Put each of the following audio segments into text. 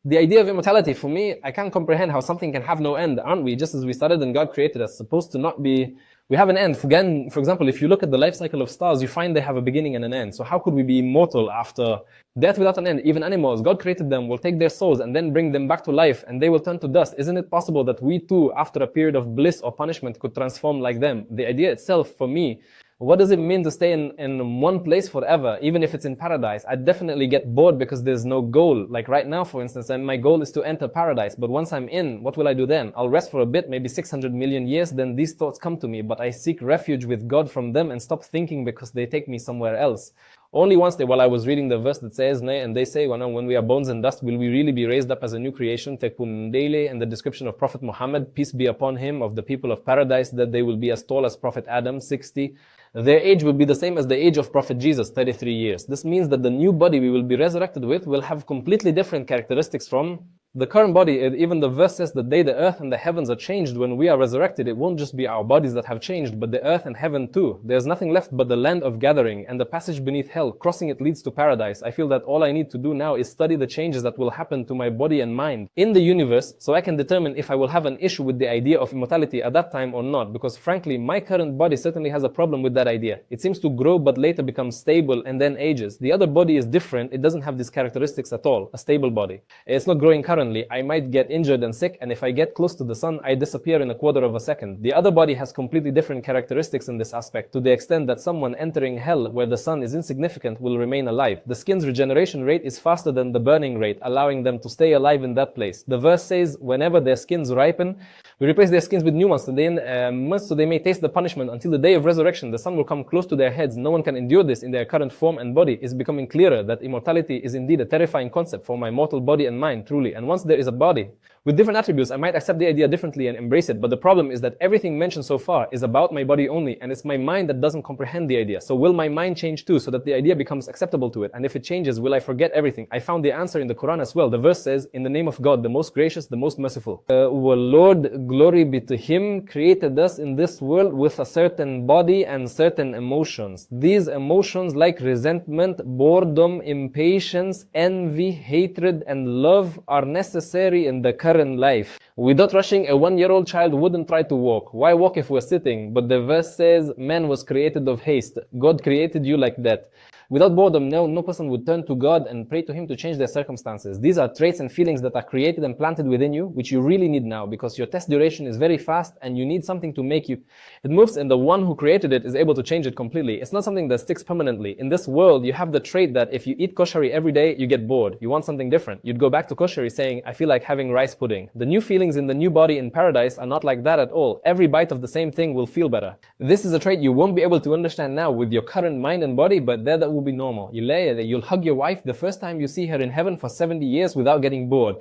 The idea of immortality, for me, I can't comprehend how something can have no end, aren't we? Just as we started and God created us, supposed to not be, we have an end. Again, for example, if you look at the life cycle of stars, you find they have a beginning and an end. So how could we be immortal after death without an end? Even animals, God created them, will take their souls and then bring them back to life and they will turn to dust. Isn't it possible that we too, after a period of bliss or punishment, could transform like them? The idea itself, for me, what does it mean to stay in one place forever, even if it's in paradise? I'd definitely get bored because there's no goal. Like right now, for instance, and my goal is to enter paradise. But once I'm in, what will I do then? I'll rest for a bit, maybe 600 million years, then these thoughts come to me. But I seek refuge with God from them and stop thinking because they take me somewhere else. Only once while I was reading the verse that says, and they say, when we are bones and dust, will we really be raised up as a new creation? Tekun daily, and the description of Prophet Muhammad, peace be upon him, of the people of paradise, that they will be as tall as Prophet Adam, 60. Their age will be the same as the age of Prophet Jesus, 33 years. This means that the new body we will be resurrected with will have completely different characteristics from the current body. Even the verse says the day the earth and the heavens are changed, when we are resurrected, it won't just be our bodies that have changed, but the earth and heaven too. There's nothing left but the land of gathering, and the passage beneath hell. Crossing it leads to paradise. I feel that all I need to do now is study the changes that will happen to my body and mind in the universe, so I can determine if I will have an issue with the idea of immortality at that time or not. Because frankly, my current body certainly has a problem with that idea. It seems to grow but later becomes stable and then ages. The other body is different. It doesn't have these characteristics at all. A stable body. It's not growing currently. I might get injured and sick, and if I get close to the sun, I disappear in a quarter of a second. The other body has completely different characteristics in this aspect, to the extent that someone entering hell where the sun is insignificant will remain alive. The skin's regeneration rate is faster than the burning rate, allowing them to stay alive in that place. The verse says, whenever their skins ripen, we replace their skins with new ones, so they may taste the punishment until the day of resurrection. The sun will come close to their heads. No one can endure this in their current form and body. It's becoming clearer that immortality is indeed a terrifying concept for my mortal body and mind, truly. And once there is a body with different attributes, I might accept the idea differently and embrace it. But the problem is that everything mentioned so far is about my body only, and it's my mind that doesn't comprehend the idea. So will my mind change too, so that the idea becomes acceptable to it? And if it changes, will I forget everything? I found the answer in the Quran as well. The verse says, in the name of God, the most gracious, the most merciful. Lord, glory be to Him, created us in this world with a certain body and certain emotions. These emotions, like resentment, boredom, impatience, envy, hatred, and love, are necessary in the current life. Without rushing, a 1-year-old child wouldn't try to walk. Why walk if we're sitting? But the verse says, man was created of haste. God created you like that. Without boredom, no person would turn to God and pray to Him to change their circumstances. These are traits and feelings that are created and planted within you, which you really need now, because your test duration is very fast and you need something to make you. It moves, and the one who created it is able to change it completely. It's not something that sticks permanently. In this world, you have the trait that if you eat koshari every day, you get bored. You want something different. You'd go back to koshari saying, I feel like having rice pudding. The new feelings in the new body in paradise are not like that at all. Every bite of the same thing will feel better. This is a trait you won't be able to understand now with your current mind and body, but that will be normal. You'll hug your wife the first time you see her in heaven for 70 years without getting bored.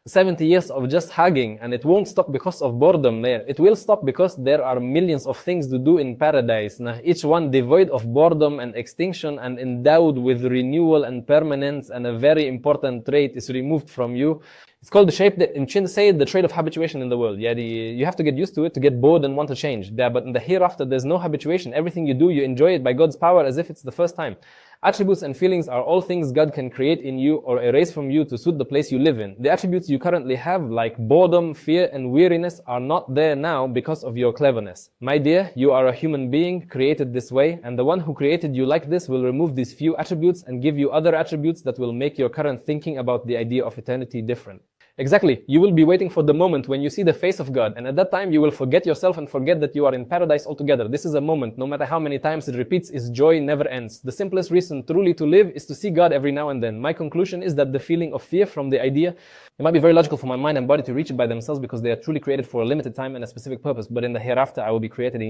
70 years of just hugging, and it won't stop because of boredom there. It will stop because there are millions of things to do in paradise. Now, each one devoid of boredom and extinction and endowed with renewal and permanence, and a very important trait is removed from you. It's called the shape that in Chin say the trait of habituation in the world. You have to get used to it to get bored and want to change. But in the hereafter, there's no habituation. Everything you do, you enjoy it by God's power as if it's the first time. Attributes and feelings are all things God can create in you or erase from you to suit the place you live in. The attributes you currently have, like boredom, fear, and weariness, are not there now because of your cleverness. My dear, you are a human being created this way, and the one who created you like this will remove these few attributes and give you other attributes that will make your current thinking about the idea of eternity different. Exactly. You will be waiting for the moment when you see the face of God, and at that time you will forget yourself and forget that you are in paradise altogether. This is a moment, no matter how many times it repeats, its joy never ends. The simplest reason truly to live is to see God every now and then. My conclusion is that the feeling of fear from the idea, it might be very logical for my mind and body to reach it by themselves because they are truly created for a limited time and a specific purpose, but in the hereafter I will be created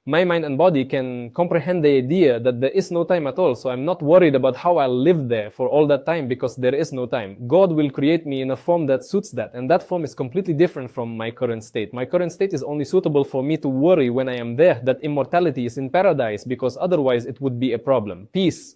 my mind and body can comprehend the idea that there is no time at all, so I'm not worried about how I'll live there for all that time because there is no time. God will create me in a form that suits that, and that form is completely different from my current state. My current state is only suitable for me to worry when I am there that immortality is in paradise, because otherwise it would be a problem. Peace.